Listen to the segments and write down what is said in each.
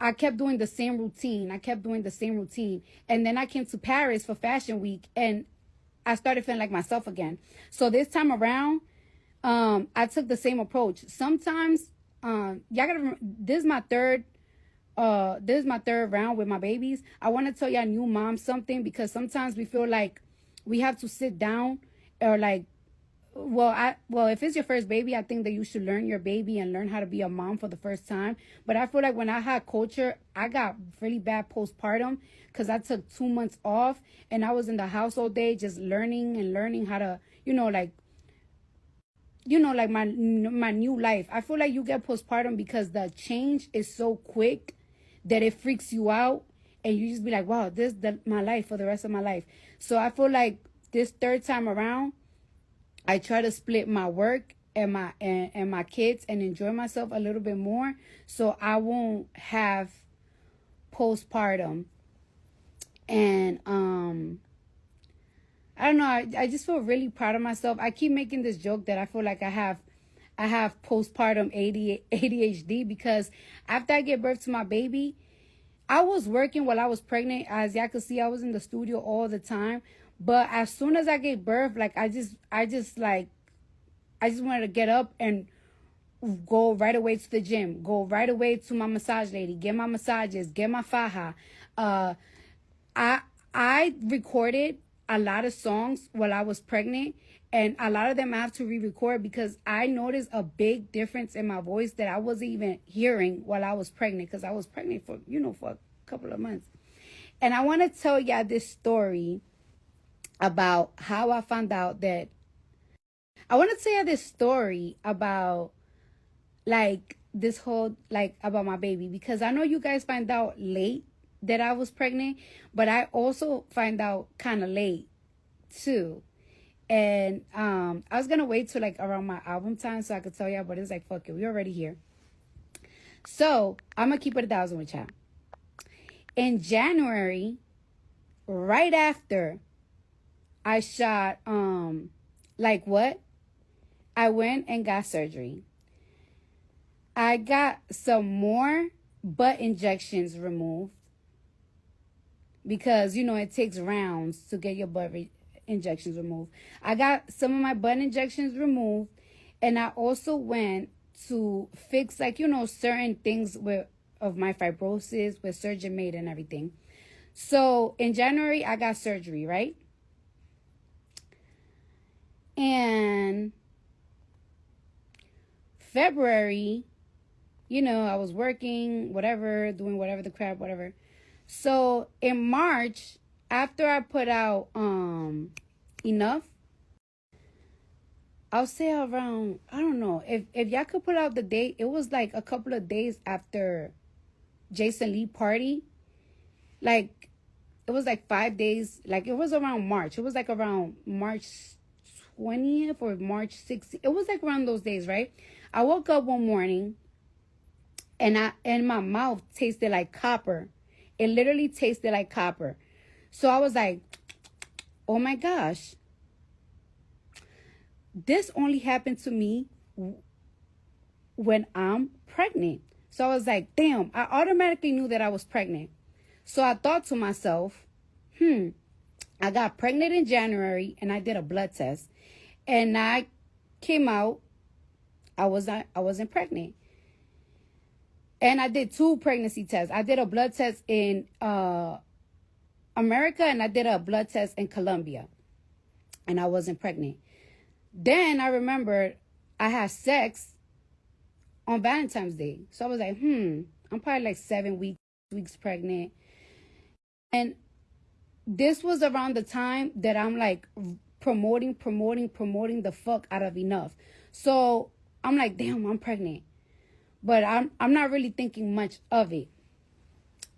I kept doing the same routine. And then I came to Paris for Fashion Week, and I started feeling like myself again. So this time around, I took the same approach. Sometimes, y'all gotta remember, this is my third round with my babies. I want to tell y'all new moms something, because sometimes we feel like we have to sit down, or like, well, if it's your first baby, I think that you should learn your baby and learn how to be a mom for the first time. But I feel like when I had culture, I got really bad postpartum, because I took 2 months off and I was in the house all day just learning how to, like my new life. I feel like you get postpartum because the change is so quick that it freaks you out, and you just be like, wow, this is my life for the rest of my life. So I feel like this third time around, I try to split my work and my kids and enjoy myself a little bit more, so I won't have postpartum. And I don't know, I just feel really proud of myself. I keep making this joke that I feel like I have postpartum ADHD, because after I gave birth to my baby, I was working while I was pregnant. As y'all could see, I was in the studio all the time. But as soon as I gave birth, like I just wanted to get up and go right away to the gym, go right away to my massage lady, get my massages, get my faja. I recorded a lot of songs while I was pregnant, and a lot of them I have to re-record, because I noticed a big difference in my voice that I wasn't even hearing while I was pregnant, because I was pregnant for a couple of months. And I want to tell y'all this story about how I found out that I want to tell you this story about like this whole, like, about my baby, because I know you guys find out late that I was pregnant, but I also find out kind of late too. And I was gonna wait till like around my album time so I could tell y'all, but it's like, fuck it, we're already here. So I'm gonna keep it 1,000 with y'all. In January, right after I shot I went and got surgery. I got some more butt injections removed, because it takes rounds to get your butt injections removed. I got some of my butt injections removed, and I also went to fix certain things of my fibrosis with surgeon made and everything. So in January I got surgery, right? And February, I was working, whatever, doing whatever the crap, whatever. So in March, after I put out Enough, I'll say around, I don't know, if y'all could put out the date, it was like a couple of days after Jason Lee party. Like, it was like 5 days, like it was around March. It was like around March 20th or March 16th. It was like around those days, right? I woke up one morning and my mouth tasted like copper. It literally tasted like copper. So I was like, oh my gosh, this only happened to me when I'm pregnant. So I was like, damn, I automatically knew that I was pregnant. So I thought to myself, I got pregnant in January and I did a blood test. And I came out, I wasn't pregnant. And I did 2 pregnancy tests. I did a blood test in America, and I did a blood test in Colombia. And I wasn't pregnant. Then I remembered I had sex on Valentine's Day. So I was like, I'm probably like 7 weeks pregnant. And this was around the time that I'm like promoting the fuck out of Enough. So I'm like, damn, I'm pregnant. But I'm not really thinking much of it.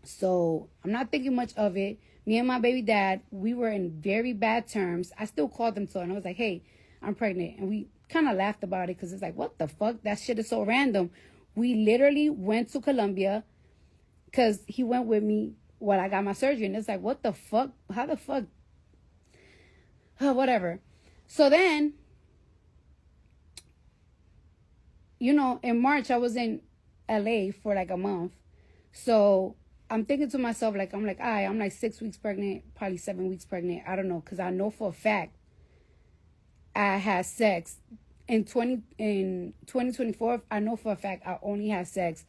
So I'm not thinking much of it. Me and my baby dad, we were in very bad terms. I still called him and I was like, hey, I'm pregnant. And we kind of laughed about it because it's like, what the fuck? That shit is so random. We literally went to Colombia because he went with me while I got my surgery. And it's like, what the fuck? How the fuck? Whatever. So then, in March, I was in LA for like a month. So I'm thinking to myself, like, I'm like, all right, I'm like 6 weeks pregnant, probably 7 weeks pregnant. I don't know, because I know for a fact I had sex in 2024. I know for a fact I only had sex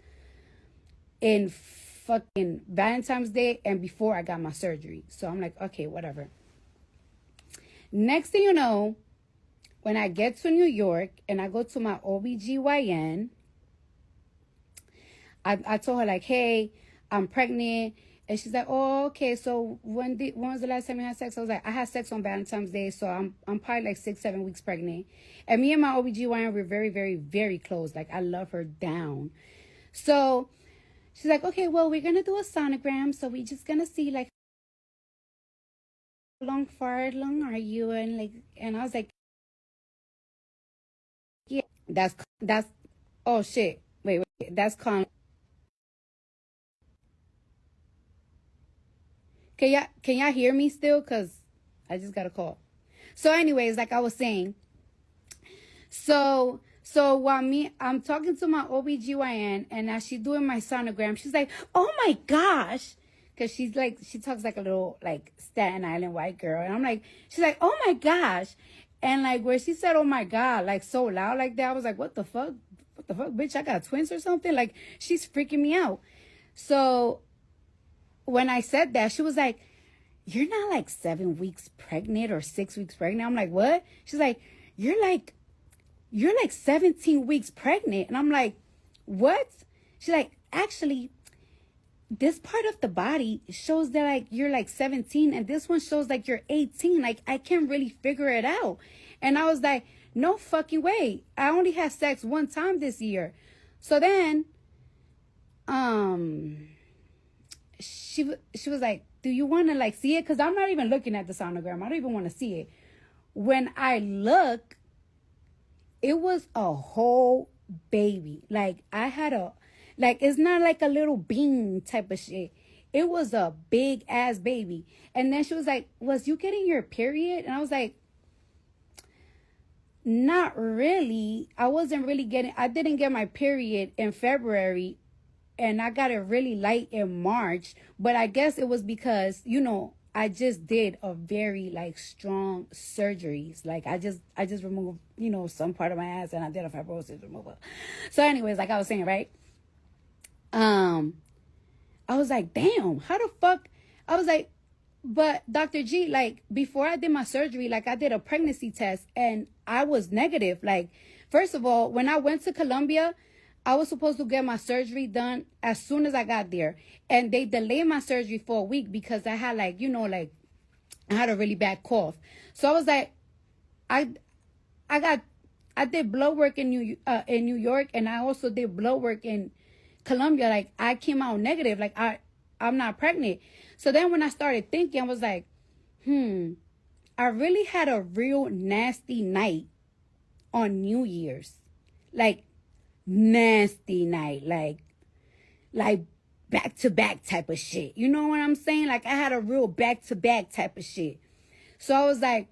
in fucking Valentine's Day and before I got my surgery. So I'm like, okay, whatever. Next thing you know, when I get to New York and I go to my OBGYN, I told her, like, hey, I'm pregnant. And she's like, oh, okay. So when was the last time you had sex? I was like, I had sex on Valentine's Day. So I'm probably like 6-7 weeks pregnant. And me and my OBGYN were very, very, very close. Like, I love her down. So she's like, okay, well, we're going to do a sonogram. So we're just going to see, like, how far along are you? And like, and I was like, yeah, that's, oh shit. Wait, that's calm. Can y'all hear me still? Cause I just got a call. So anyways, like I was saying, so while I'm talking to my OBGYN and as she's doing my sonogram, she's like, oh my gosh. Cause she's like, she talks like a little like Staten Island white girl. And I'm like, she's like, oh my gosh. And like where she said, oh my God, like so loud like that, I was like, what the fuck? What the fuck, bitch? I got twins or something? Like she's freaking me out. So when I said that, she was like, you're not like 7 weeks pregnant or 6 weeks pregnant. I'm like, what? She's like, you're like 17 weeks pregnant. And I'm like, what? She's like, actually, this part of the body shows that like you're like 17 and this one shows like you're 18. Like, I can't really figure it out. And I was like, no fucking way. I only had sex one time this year. So then, she was like, do you want to like see it? Because I'm not even looking at the sonogram. I don't even want to see it. When I look, it was a whole baby. Like I had like it's not like a little bean type of shit. It was a big ass baby. And then she was like, was you getting your period? And I was like, not really. I didn't get my period in February. And I got it really light in March, but I guess it was because, I just did a very like strong surgeries. Like I just removed, some part of my ass and I did a fibrosis removal. So anyways, like I was saying, right? I was like, damn, how the fuck? I was like, but Dr. G, like before I did my surgery, like I did a pregnancy test and I was negative. Like, first of all, when I went to Colombia, I was supposed to get my surgery done as soon as I got there. And they delayed my surgery for a week because I had like, I had a really bad cough. So I was like, I did blood work in New York and I also did blood work in Colombia. Like I came out negative. Like I'm not pregnant. So then when I started thinking, I was like, I really had a real nasty night on New Year's. Like, nasty night, like back to back type of shit. You know what I'm saying? Like I had a real back to back type of shit. So I was like,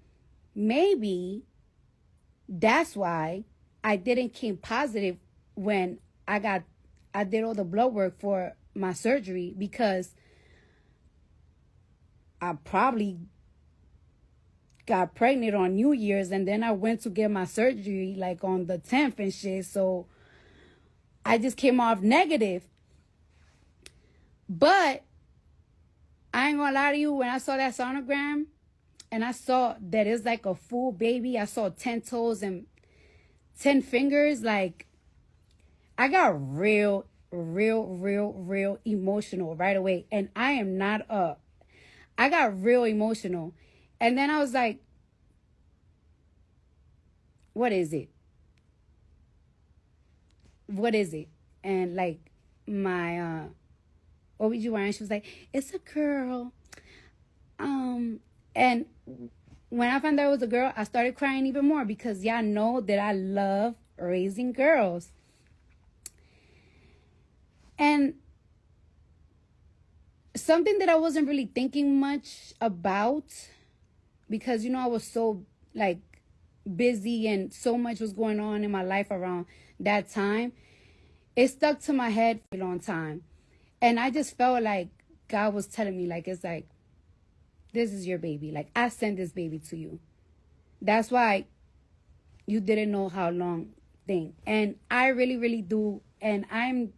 maybe that's why I didn't came positive when I did all the blood work for my surgery, because I probably got pregnant on New Year's and then I went to get my surgery like on the 10th and shit. So I just came off negative. But I ain't gonna lie to you, when I saw that sonogram and I saw that it's like a full baby, I saw 10 toes and 10 fingers, like I got real emotional right away. And I got real emotional. And then I was like, what is it? What is it? And like my OBGYN, she was like, it's a girl. And when I found out it was a girl, I started crying even more because y'all know that I love raising girls. And something that I wasn't really thinking much about, because I was so like busy and so much was going on in my life around that time, it stuck to my head for a long time. And I just felt like God was telling me, like, it's like, this is your baby. Like, I sent this baby to you. That's why you didn't know how long thing. And I really, really do. And I'm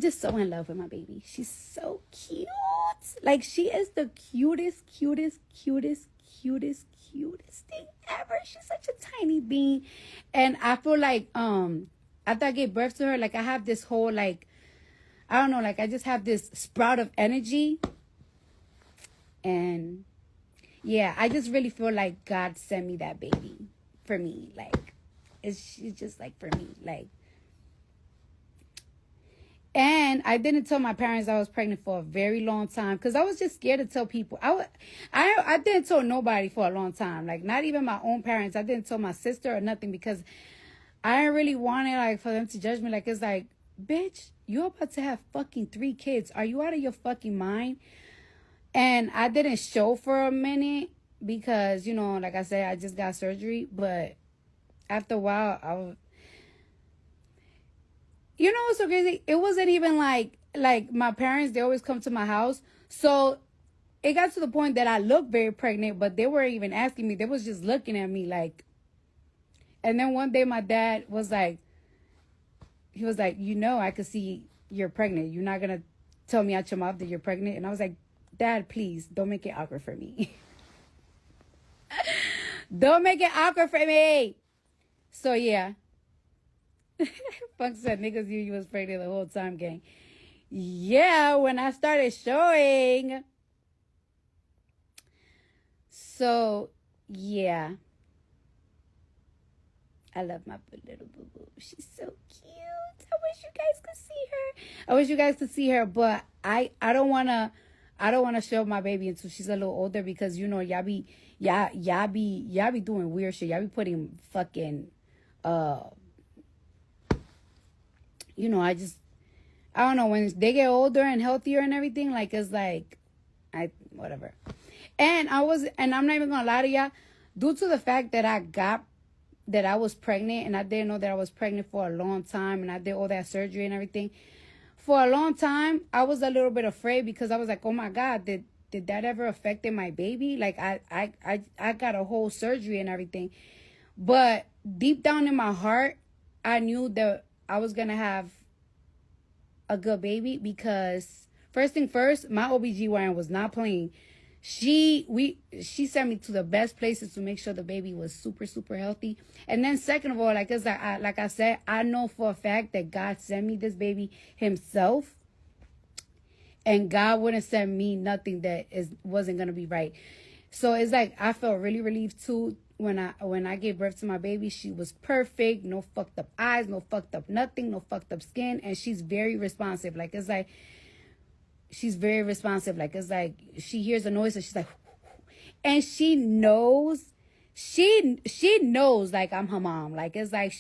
just so in love with my baby. She's so cute. Like, she is the cutest thing ever. She's such a tiny being. And I feel like after I gave birth to her, like, I have this whole, like, I don't know, like, I just have this sprout of energy. And yeah, I just really feel like God sent me that baby for me. Like, she's just like for me. Like, and I didn't tell my parents I was pregnant for a very long time because I was just scared to tell people. I didn't tell nobody for a long time. Like, not even my own parents. I didn't tell my sister or nothing because I didn't really want it, like, for them to judge me. Like, it's like, bitch, you're about to have fucking 3 kids. Are you out of your fucking mind? And I didn't show for a minute because, you know, like I said, I just got surgery. But after a while, you know what's so crazy? It wasn't even like my parents, they always come to my house. So it got to the point that I looked very pregnant, but they weren't even asking me. They was just looking at me like. And then one day my dad was like, he was like, you know, I could see you're pregnant. You're not going to tell me out your mouth that you're pregnant. And I was like, Dad, please don't make it awkward for me. Don't make it awkward for me. So yeah. Funk said niggas knew you was pregnant the whole time, gang. Yeah, when I started showing. So yeah. I love my little boo-boo. She's so cute. I wish you guys could see her. But I don't wanna show my baby until she's a little older because, you know, y'all be doing weird shit. Y'all be putting fucking you know, I don't know, when they get older and healthier and everything, like, it's like, whatever. And I'm not even gonna lie to y'all, due to the fact that I was pregnant and I didn't know that I was pregnant for a long time and I did all that surgery and everything. For a long time, I was a little bit afraid because I was like, oh my God, did that ever affect my baby? Like, I got a whole surgery and everything. But deep down in my heart, I knew that I was going to have a good baby because first thing first, my OBGYN was not playing. She sent me to the best places to make sure the baby was super, super healthy. And then second of all, like I said, I know for a fact that God sent me this baby himself. And God wouldn't send me nothing that wasn't going to be right. So it's like I felt really relieved too when I gave birth to my baby. She was perfect. No fucked up eyes, no fucked up nothing, no fucked up skin. And she's very responsive. Like, it's like, she's very responsive. Like, it's like she hears a noise and she's like, and she knows like I'm her mom. Like, it's like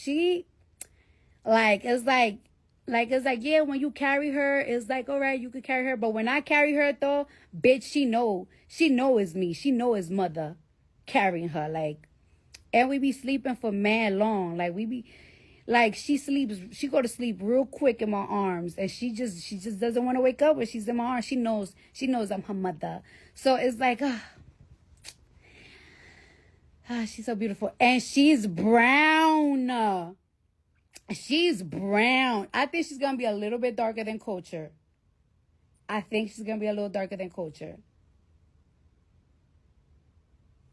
it's like, yeah, when you carry her, it's like, all right, you could carry her. But when I carry her though, bitch, she know it's me. She know it's mother carrying her. Like, and we be sleeping for mad long. Like, we be, like, she go to sleep real quick in my arms, and she just doesn't want to wake up when she's in my arms. She knows I'm her mother. So it's like, she's so beautiful, and she's brown. She's brown. I think she's gonna be a little bit darker than Culture. I think she's gonna be a little darker than Culture.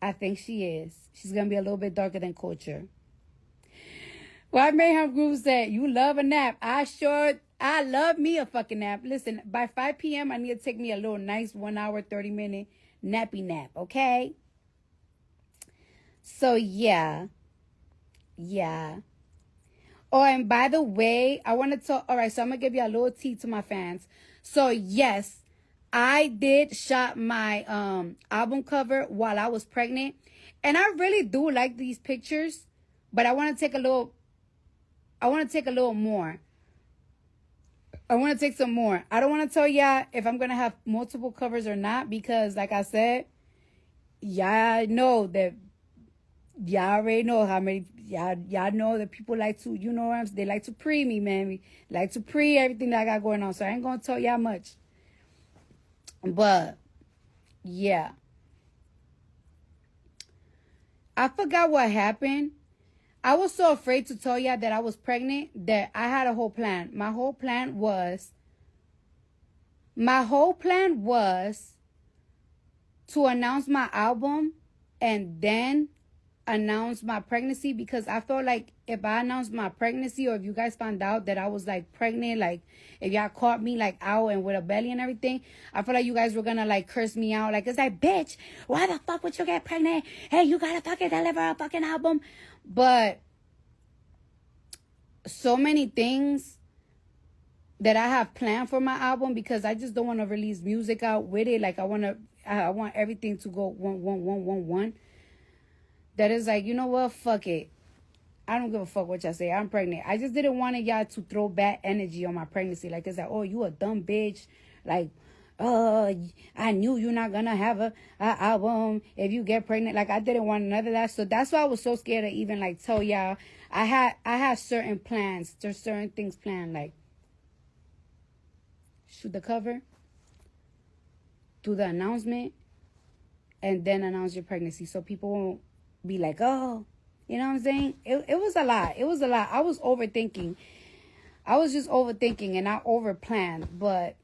I think she is. She's gonna be a little bit darker than Culture. Why Mayhem Groove said, you love a nap. I love me a fucking nap. Listen, by 5 p.m., I need to take me a little nice 1 hour, 30-minute nappy nap, okay? So, yeah. Yeah. Oh, and by the way, I want to talk. All right, so I'm going to give you a little tea to my fans. So, yes, I did shop my album cover while I was pregnant. And I really do like these pictures. But I want to take a little more. I want to take some more. I don't want to tell y'all if I'm going to have multiple covers or not. Because, like I said, y'all know that y'all already know how many y'all know that people like to, you know what I'm saying? They like to pre me, man. Like to pre everything that I got going on. So I ain't gonna tell y'all much. But yeah. I forgot what happened. I was so afraid to tell y'all that I was pregnant that I had a whole plan. My whole plan was to announce my album and then announce my pregnancy, because I felt like if I announced my pregnancy, or if you guys found out that I was like pregnant, like if y'all caught me like out and with a belly and everything, I feel like you guys were gonna like curse me out. Like, it's like, bitch, why the fuck would you get pregnant? Hey, you gotta fucking deliver a fucking album. But so many things that I have planned for my album, because I just don't want to release music out with it. Like I want everything to go one. That is like, you know what? Fuck it. I don't give a fuck what y'all say. I'm pregnant. I just didn't want y'all to throw bad energy on my pregnancy. Like, it's like, oh, you a dumb bitch. Like, I knew you're not gonna have a album if you get pregnant. Like, I didn't want none of that. So that's why I was so scared to even like tell y'all. I had certain plans. There's certain things planned, like shoot the cover, do the announcement, and then announce your pregnancy, so people won't be like, oh, you know what I'm saying? It was a lot. It was a lot. I was overthinking. I was just overthinking and I overplanned. But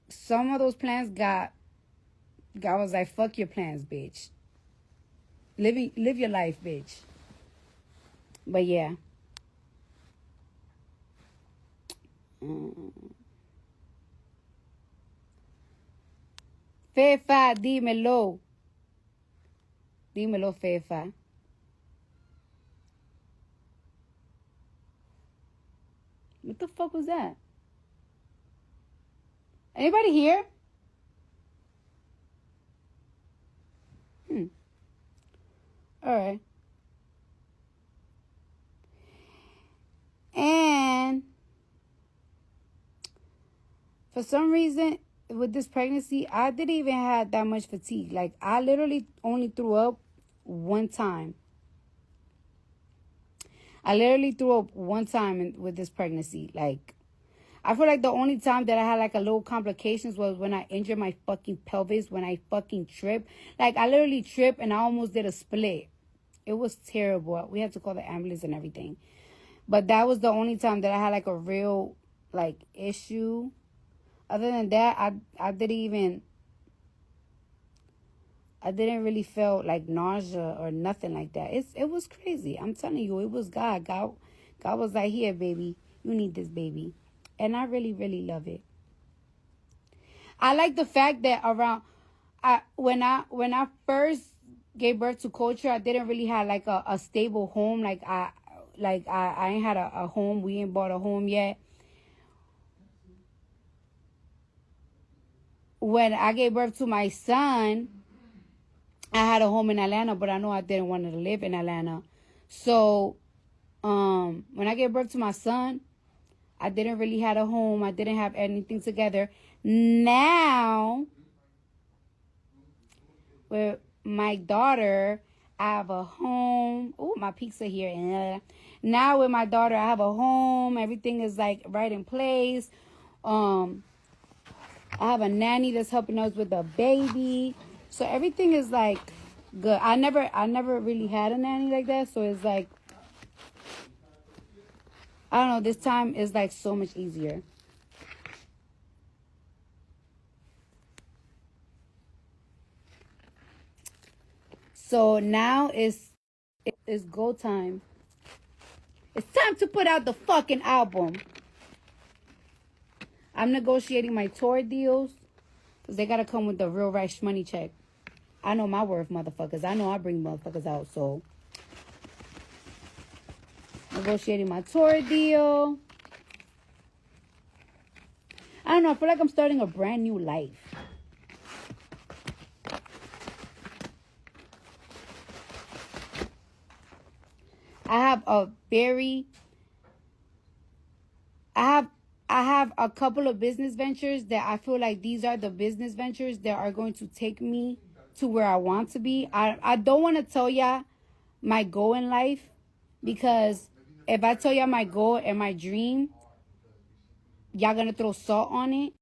some of those plans God was like, fuck your plans, bitch. Live your life, bitch. But yeah. Fefa, dímelo. Dímelo, Fefa. What the fuck was that? Anybody here? All right. And for some reason, with this pregnancy, I didn't even have that much fatigue. Like, I literally only threw up one time. With this pregnancy. Like, I feel like the only time that I had like a little complications was when I injured my fucking pelvis, when I fucking tripped. Like, I literally tripped and I almost did a split. It was terrible. We had to call the ambulance and everything. But that was the only time that I had like a real like issue. Other than that, I didn't really feel like nausea or nothing like that. It was crazy. I'm telling you, it was God. God was like, here, baby, you need this baby. And I really, really love it. I like the fact that when I first gave birth to Culture, I didn't really have like a stable home. Like I ain't had a home. We ain't bought a home yet. When I gave birth to my son, I had a home in Atlanta, but I know I didn't want to live in Atlanta. So when I gave birth to my son, I didn't really have a home. I didn't have anything together. Now, with my daughter, I have a home. Oh, my pizza here. Now with my daughter, I have a home. Everything is like right in place. I have a nanny that's helping us with the baby. So everything is like good. I never really had a nanny like that. So it's like, I don't know, this time is like so much easier. So now it's go time. It's time to put out the fucking album. I'm negotiating my tour deals because they got to come with the real right money check. I know my worth, motherfuckers. I know I bring motherfuckers out, so. Negotiating my tour deal. I don't know. I feel like I'm starting a brand new life. I have a couple of business ventures that I feel like these are the business ventures that are going to take me to where I want to be. I don't want to tell y'all my goal in life, because if I tell y'all my goal and my dream, y'all gonna throw salt on it.